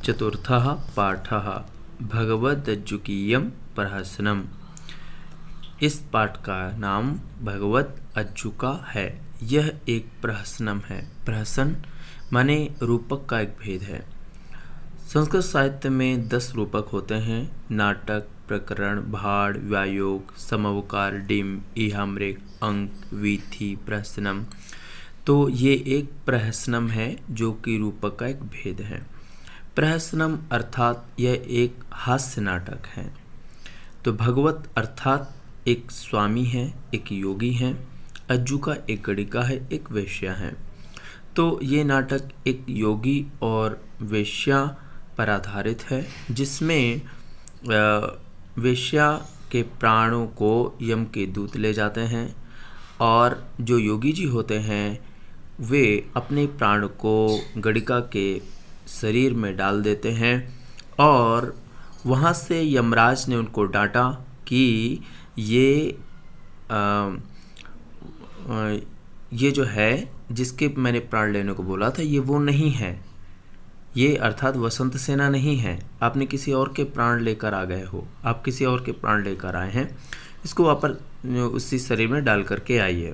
चतुर्थः पाठः भगवदज्जुकीयं प्रहसनम्। इस पाठ का नाम भगवत अज्जुका है। यह एक प्रहसनम है। प्रहसन माने रूपक का एक भेद है। संस्कृत साहित्य में 10 रूपक होते हैं: नाटक, प्रकरण, भाड़, व्यायोग, समवकार, डिम, ईहामृग, अंक, वीथी, प्रहसनम। तो ये एक प्रहसनम है जो कि रूपक का एक भेद है। प्रहसनम अर्थात यह एक हास्य नाटक है। तो भगवत अर्थात एक स्वामी है, एक योगी है। अज्जुका एक गणिका है, एक वेश्या है। तो ये नाटक एक योगी और वेश्या पर आधारित है, जिसमें वेश्या के प्राणों को यम के दूत ले जाते हैं और जो योगी जी होते हैं वे अपने प्राण को गणिका के शरीर में डाल देते हैं और वहाँ से यमराज ने उनको डांटा कि ये जो है जिसके मैंने प्राण लेने को बोला था ये वो नहीं है, ये अर्थात वसंत सेना नहीं है। आपने किसी और के प्राण लेकर आ गए हो, आप किसी और के प्राण लेकर आए हैं, इसको वापस उसी शरीर में डाल करके आइए।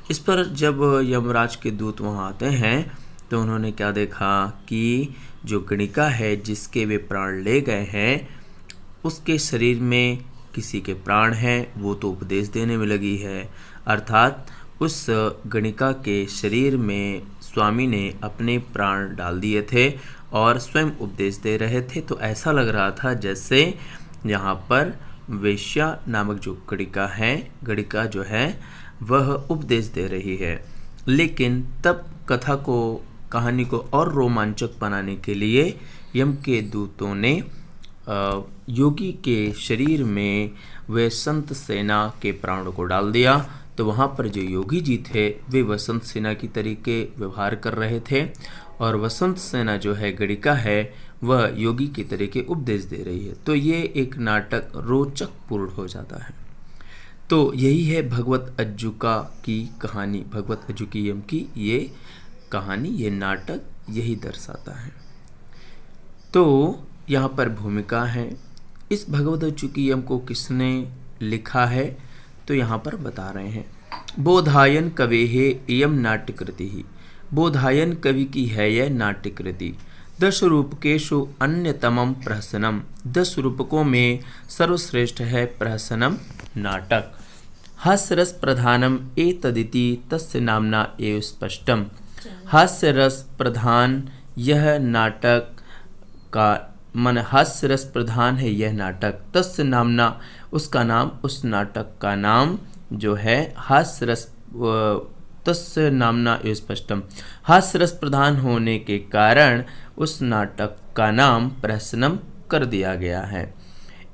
इस पर जब यमराज के दूत वहाँ आते हैं तो उन्होंने क्या देखा कि जो गणिका है जिसके वे प्राण ले गए हैं उसके शरीर में किसी के प्राण हैं, वो तो उपदेश देने में लगी है। अर्थात उस गणिका के शरीर में स्वामी ने अपने प्राण डाल दिए थे और स्वयं उपदेश दे रहे थे। तो ऐसा लग रहा था जैसे यहाँ पर वेश्या नामक जो गणिका जो है वह उपदेश दे रही है। लेकिन तब कहानी को और रोमांचक बनाने के लिए यम के दूतों ने योगी के शरीर में वे संत सेना के प्राणों को डाल दिया। तो वहाँ पर जो योगी जी थे वे वसंत सेना की तरीके व्यवहार कर रहे थे और वसंत सेना जो है गणिका है वह योगी की तरीके उपदेश दे रही है। तो ये एक नाटक रोचक पूर्ण हो जाता है। तो यही है भगवत अज्जुका की कहानी, भगवत अज्जुकीयम की ये कहानी, ये नाटक यही दर्शाता है। तो यहाँ पर भूमिका है। इस भगवत अज्जुकीयम को किसने लिखा है तो यहाँ पर बता रहे हैं। बोधायन कवेः इयं नाट्यकृति। बोधायन कवि की है यह नाट्यकृति। 10 रूपकेषु अन्यतमं प्रहसनम। 10 रूपकों में सर्वश्रेष्ठ है प्रहसनम नाटक। हास्यरस प्रधानम एतदिति तस्य नामना एव स्पष्टम। हास्यरस प्रधान यह नाटक का मन हास्य रस प्रधान है यह नाटक। तस्य नामना उसका नाम, उस नाटक का नाम जो है हास्य रस, तस्य नामना एव स्पष्टम। हास्य रस प्रधान होने के कारण उस नाटक का नाम प्रहसनम कर दिया गया है।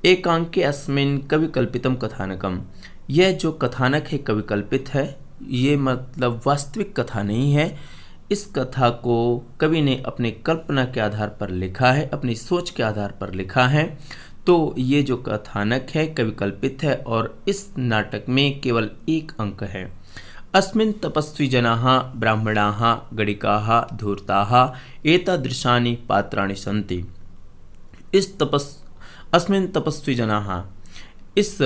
एकांके अस्मिन् कविकल्पितम कथानकम। यह जो कथानक है कविकल्पित है, ये मतलब वास्तविक कथा नहीं है। इस कथा को कवि ने अपने कल्पना के आधार पर लिखा है, अपनी सोच के आधार पर लिखा है। तो ये जो कथानक है कविकल्पित है और इस नाटक में केवल 1 अंक है। अस्मिन् तपस्वी जनाः ब्राह्मणाः गणिकाः धूर्ताः एतादृशानि पात्राणि सन्ति। अस्मिन् तपस्वी जनाः, इस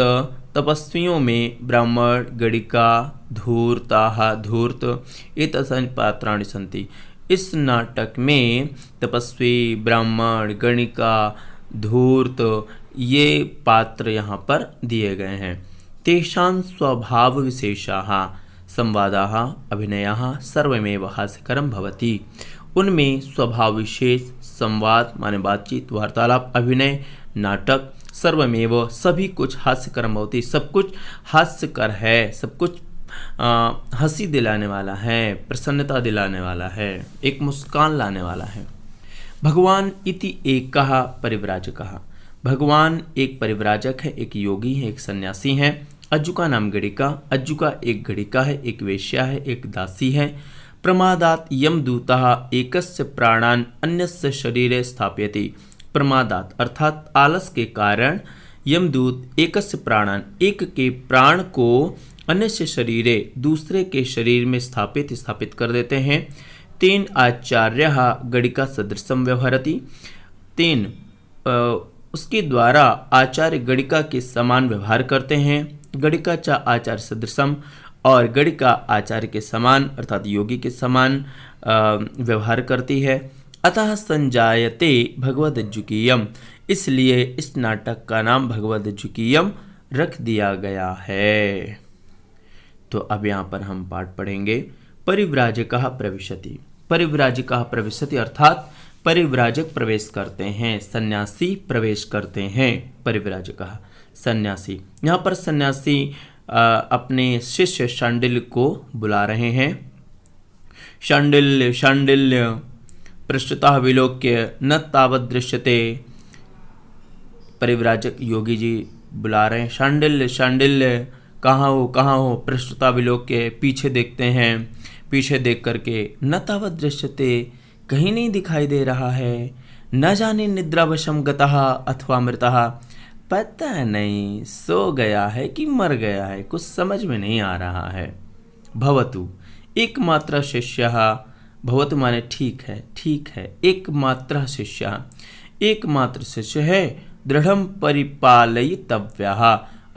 तपस्वियों में ब्राह्मण, गणिका, धूर्ताः धूर्त एतादृशानि पात्राणि सन्ति। इस नाटक में तपस्वी, ब्राह्मण, गणिका, धूर्त ये पात्र यहाँ पर दिए गए हैं। तेषां स्वभाव विशेषाः संवादाः अभिनयाः सर्वमेव हास्यकरं भवति। उनमें स्वभाव विशेष, संवाद माने बातचीत, वार्तालाप, अभिनय, नाटक सर्वमेव सभी कुछ हास्यकरम भवति। सब कुछ हास्यकर है, सब कुछ हंसी दिलाने वाला है, प्रसन्नता दिलाने वाला है, एक मुस्कान लाने वाला है। भगवान इति एकः परिव्राजकः। भगवान एक परिव्राजक है, एक योगी है, एक सन्यासी है। अज्जुका नाम गणिका। अज्जुका एक गणिका है, एक वेश्या है, एक दासी है। प्रमादात यमदूतः एकस्य प्राणान् अन्यस्य शरीरे स्थापयति। प्रमादात अर्थात आलस के कारण यमदूत एकस्य प्राणान् एक के प्राण को अन्य शरीरे दूसरे के शरीर में स्थापित कर देते हैं। तेन आचार्यः गणिका सदृशं व्यवहरति। तेन उसके द्वारा आचार्य गणिका के समान व्यवहार करते हैं। गणिका च आचार्य सदृशम, और गणिका आचार्य के समान अर्थात योगी के समान व्यवहार करती है। अतः संजायते भगवदज्जुकीयम, इसलिए इस नाटक का नाम भगवदज्जुकीयम रख दिया गया है। तो अब यहाँ पर हम पाठ पढ़ेंगे। परिव्राजकः प्रविशति। परिव्राजकः प्रविशति अर्थात परिव्राजक प्रवेश करते हैं, सन्यासी प्रवेश करते हैं। परिव्राजकः सन्यासी। यहाँ पर सन्यासी अपने शिष्य शांडिल्य को बुला रहे हैं। शांडिल्य शांडिल्य पृष्ठतः विलोक्य न तावत् दृश्यते। परिव्राजक योगी जी बुला रहे हैं, शांडिल्य शांडिल्य कहाँ हो। पृष्ठतः विलोक्य पीछे देखते हैं, पीछे देख करके न तावत् दृश्यते कहीं नहीं दिखाई दे रहा है। न जाने निद्रावशम गतः अथवा मृतः, पता नहीं सो गया है कि मर गया है, कुछ समझ में नहीं आ रहा है। भवतु एकमात्र शिष्य, भवतु माने ठीक है। एकमात्र शिष्य, एकमात्र शिष्य है। दृढ़ं परिपालयितव्यः,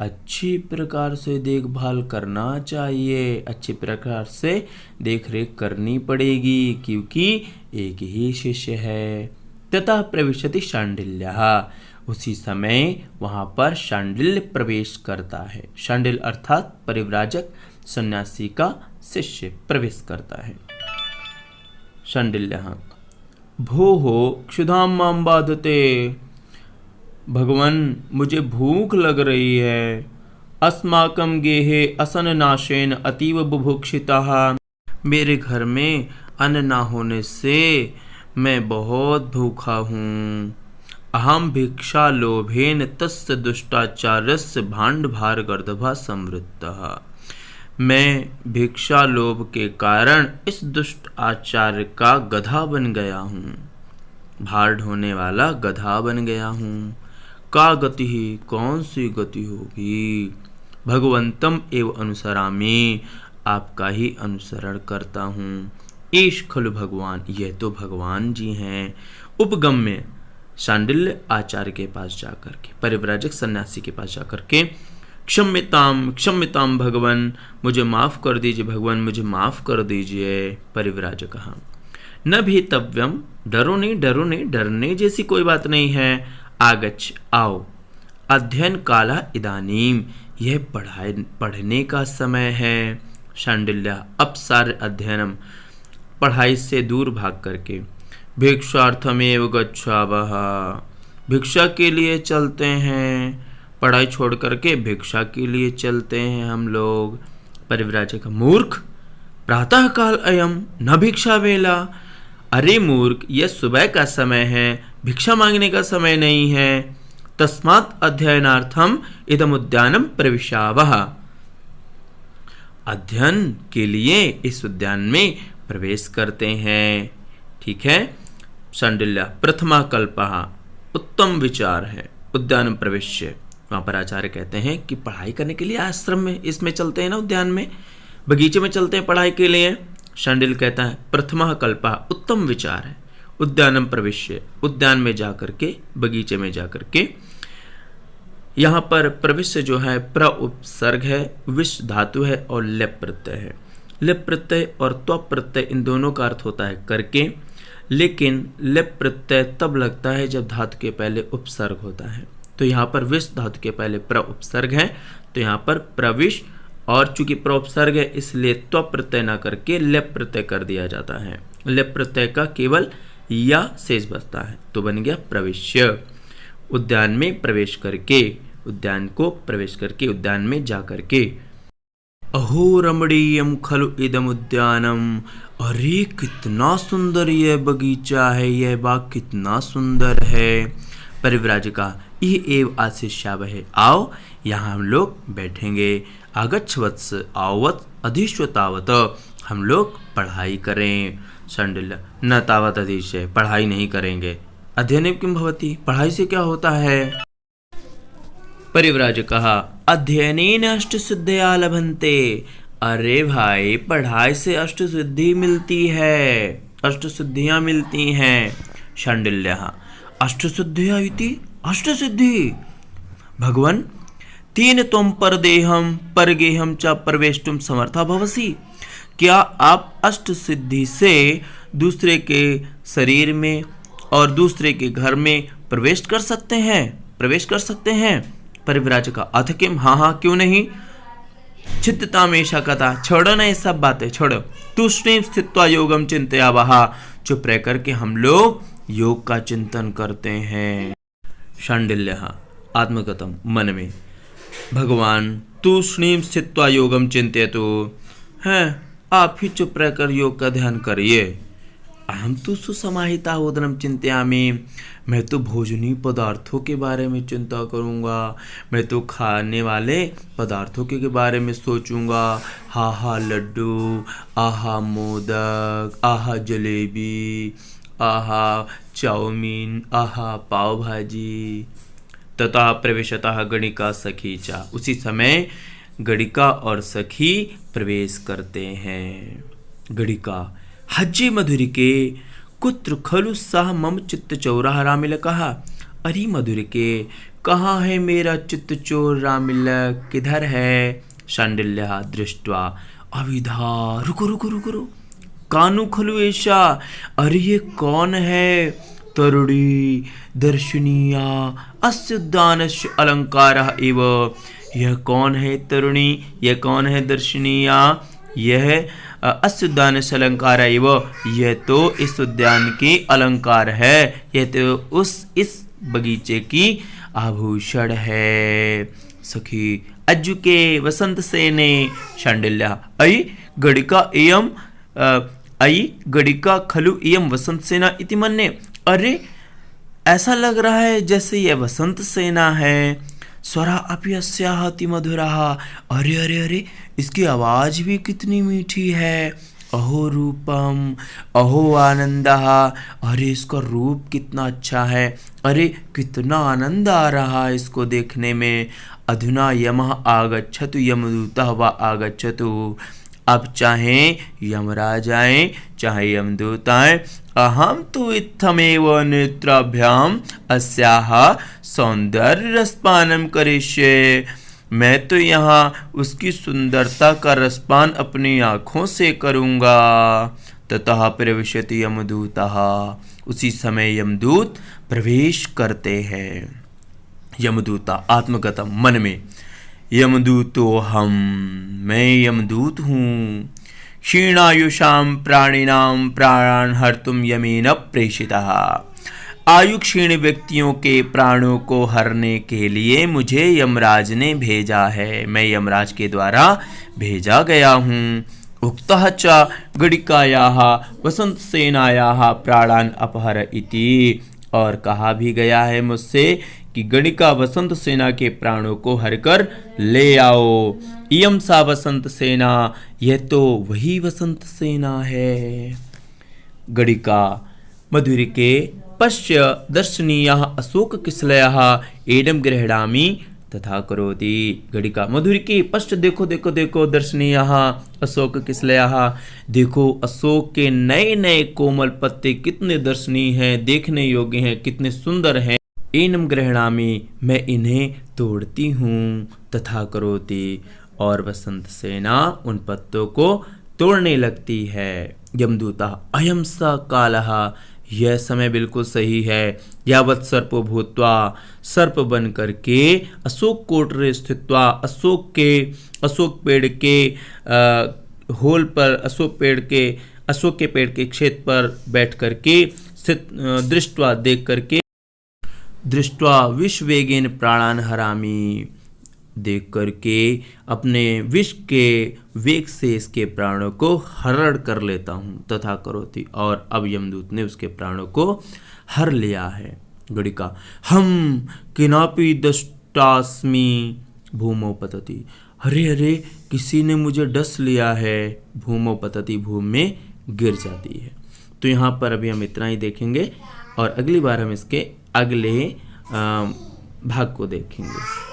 अच्छी प्रकार से देखभाल करना चाहिए, अच्छी प्रकार से देख रेख करनी पड़ेगी क्योंकि एक ही शिष्य है। ततः प्रविशति शांडिल्यः, उसी समय वहाँ पर शांडिल्य प्रवेश करता है। शांडिल्य अर्थात परिव्राजक सन्यासी का शिष्य प्रवेश करता है। शांडिल्यः भोः क्षुधां मां बाधते, भगवान मुझे भूख लग रही है। अस्माकं गेहे असननाशेन अतीव बुभुक्षितः, मेरे घर में अन्न ना होने से मैं बहुत भूखा हूँ। अहम भिक्षा लोभेन तस्य दुष्टाचार्यस्य भांडभार गर्दभा संवृत्तः, मैं भिक्षा लोभ के कारण इस दुष्ट आचार्य का गधा बन गया हूँ, भार ढोने वाला गधा बन गया हूँ। का गति ही, कौन सी गति होगी। भगवंतम एव अनुसरामि, आपका ही अनुसरण करता हूँ। ईश खलु भगवान, यह तो भगवान जी हैं। उपगम्य शांडिल्य आचार्य के पास जाकर के, परिव्राजक सन्यासी के पास जाकर के, क्षम्यताम क्षम्यताम भगवान, मुझे माफ कर दीजिए भगवान, मुझे माफ कर दीजिए। परिव्राजक न भीतव्यम, डरो नहीं, डरने जैसी कोई बात नहीं है। आगच्छ आओ, अध्ययन काला इदानीम, यह पढ़ने का समय है। शांडिल्य अपसार अध्ययनम, पढ़ाई से दूर भाग करके। भिक्षार्थमेव गच्छावः, भिक्षा के लिए चलते हैं, पढ़ाई छोड़ करके भिक्षा के लिए चलते हैं हम लोग। परिव्राजक मूर्ख, प्रातः काल अयम न भिक्षा वेला, अरे मूर्ख यह सुबह का समय है, भिक्षा मांगने का समय नहीं है। तस्मात् अध्ययनार्थम इदम उद्यानम प्रविशावः, अध्ययन के लिए इस उद्यान में प्रवेश करते हैं। ठीक है। शांडिल्य प्रथमा कल्पः, उत्तम विचार है। उद्यान प्रवेश्य, वहाँ पर आचार्य कहते हैं कि पढ़ाई करने के लिए आश्रम में इसमें चलते हैं ना, उद्यान में बगीचे में चलते हैं पढ़ाई के लिए। शांडिल्य कहता है प्रथमा कल्पः, उत्तम विचार है। उद्यानम प्रविश्य, उद्यान में जाकर के, बगीचे में जाकर के। यहाँ पर प्रविश्य जो है प्र उपसर्ग है, विश धातु है और लेप प्रत्यय है। लेप प्रत्यय और त्व प्रत्यय इन दोनों का अर्थ होता है करके, लेकिन लेप प्रत्यय तब लगता है जब धातु के पहले उपसर्ग होता है। तो यहाँ पर विश धातु के पहले प्र उपसर्ग है, तो यहाँ पर प्रविश, और चूंकि प्र उपसर्ग है इसलिए त्व प्रत्यय न करके लेप प्रत्यय कर दिया जाता है। लेप प्रत्यय का केवल या शेष बचता है, तो बन गया प्रविश्य। उद्यान में प्रवेश करके, उद्यान को प्रवेश करके, उद्यान में जा करके। अहो रमणीयम खलु इदम उद्यानम, अरे कितना सुंदर यह बगीचा है, यह बाग कितना सुंदर है। परिव्राजका यह एव आशिष्यावहे, आओ यहाँ हम लोग बैठेंगे। आगच्छ वत्स, आवत अधिश्वतावत, हम लोग पढ़ाई करें। शांडिल्य न तावत अधिश्य, पढ़ाई नहीं करेंगे। अध्ययन किम भवति, पढ़ाई से क्या होता है। परिव्राजकः अध्ययनेन अष्टसिद्धया लभन्ते, अरे भाई पढ़ाई से अष्टसिद्धि मिलती है। अष्टसिद्धियाँ मिलती हैं। शाण्डिल्यः अष्टसिद्धियाँ इति अष्टसिद्धि भगवन् तेन त्वं परदेहं परगेहं च प्रवेष्टुं समर्था भवसि। क्या आप अष्ट सिद्धि से दूसरे के शरीर में और दूसरे के घर में प्रवेश कर सकते हैं? परिव्राजक अथ किम, हाँ क्यों नहीं। चित्तता में कथा, छोड़ो ना ये सब बातें, छोड़ो। तूष्णीम स्थित्वा योगम चिंतयावहा, चुप रह करके हम लोग योग का चिंतन करते हैं। शाण्डिल्यः आत्मगतम, मन में, भगवान तूष्णीम स्थित्वा योगम चिंतयतु, हैं आप ही चुप रहकर योग का ध्यान करिए। अहम तो सुसमाहिता उदरम चिंतयामि, मैं तो भोजनीय पदार्थों के बारे में चिंता करूँगा, मैं तो खाने वाले पदार्थों के बारे में सोचूंगा। हा लड्डू, आहा मोदक, आहा जलेबी, आहा चाउमीन, आहा पाव भाजी। तथा प्रवेशतः गणिका सखी चा, उसी समय गणिका और सखी प्रवेश करते हैं। गणिका हज्जे मधुरिके कुत्र खलु सह मम चित्त चोरः रामिल कहा। अरे मधुरिके, कहाँ है मेरा चित्त चोर रामिल, किधर है। शाण्डिल्यः दृष्ट्वा अविधा, रुको, कानु खलु ऐशा, अरे ये कौन है। तरुणी दर्शनीया अस्य उद्यानस्य अलंकारः एव, यह कौन है तरुणी, यह कौन है दर्शनीया, यह अस्य उद्यानस्य अलंकार एव, यह तो इस उद्यान की अलंकार है, यह तो इस बगीचे की आभूषण है। सखी अज्जुके वसंत सेने। शाण्डिल्यः अयि गणिका खलु इयं वसंत सेना इति मन्ये। अरे ऐसा लग रहा है जैसे यह वसंत सेना है। स्वरा अपि अस्याः अति मधुरः, अरे इसकी आवाज़ भी कितनी मीठी है। अहो रूपम, अहो आनंदः, अरे इसका रूप कितना अच्छा है, अरे कितना आनंद आ रहा है इसको देखने में। अधुना यमः आगच्छतु यमदूतः वा आगच्छतु, अब चाहे यमराज आए चाहे यमदूत आए, अहम तो इत्थमेव नेत्राभ्याम अस्याः सौंदर्य रसपानम करिष्ये, मैं तो यहाँ उसकी सुंदरता का रसपान अपनी आँखों से करूँगा। ततः प्रविशति यमदूतः, उसी समय यमदूत प्रवेश करते हैं। यमदूता आत्मगतम, मन में, यमदूतो हम, मैं यमदूत हूँ। क्षीणायुषां प्राणिनां प्राणान् हर्तुं यमेन प्रेषितः, आयु क्षीण व्यक्तियों के प्राणों को हरने के लिए मुझे यमराज ने भेजा है, मैं यमराज के द्वारा भेजा गया हूँ। उक्तः च गणिकायाः वसंत सेनायाः प्राणान् अपहर इति, और कहा भी गया है मुझसे कि गणिका वसंत सेना के प्राणों को हरकर ले आओ। इयं सा वसंत सेना, यह तो वही वसंत सेना है। गणिका मधुरिके पश्य दर्शनीयः अशोक किसलयः एडम गृह्णामि तथा करोति। गणिका मधुरिके पश्य, देखो दर्शनीयः अशोक किसलयः, देखो अशोक के नए नए कोमल पत्ते कितने दर्शनीय हैं, देखने योग्य हैं, कितने सुंदर हैं। एनम गृह्णामि, मैं इन्हें तोड़ती हूँ। तथा करोति, और वसंत सेना उन पत्तों को तोड़ने लगती है। यमदूता अयं स कालः, यह समय बिल्कुल सही है। यावत् सर्पो भूत्वा, सर्प बन करके अशोक कोटरे स्थित्वा, अशोक पेड़ के होल पर, अशोक के पेड़ के क्षेत्र पर बैठ करके दृष्टवा देख करके, दृष्टवा विषवेगेन प्राणान् हरामि, देख करके अपने विष के वेग से इसके प्राणों को हरण कर लेता हूँ। तथा करोति, और अब यमदूत ने उसके प्राणों को हर लिया है। गणिका हम किनापि दष्टास्मि भूमौ पतति, अरे किसी ने मुझे डस लिया है। भूमौ पतति, भूमि में गिर जाती है। तो यहाँ पर अभी हम इतना ही देखेंगे और अगली बार हम इसके अगले भाग को देखेंगे।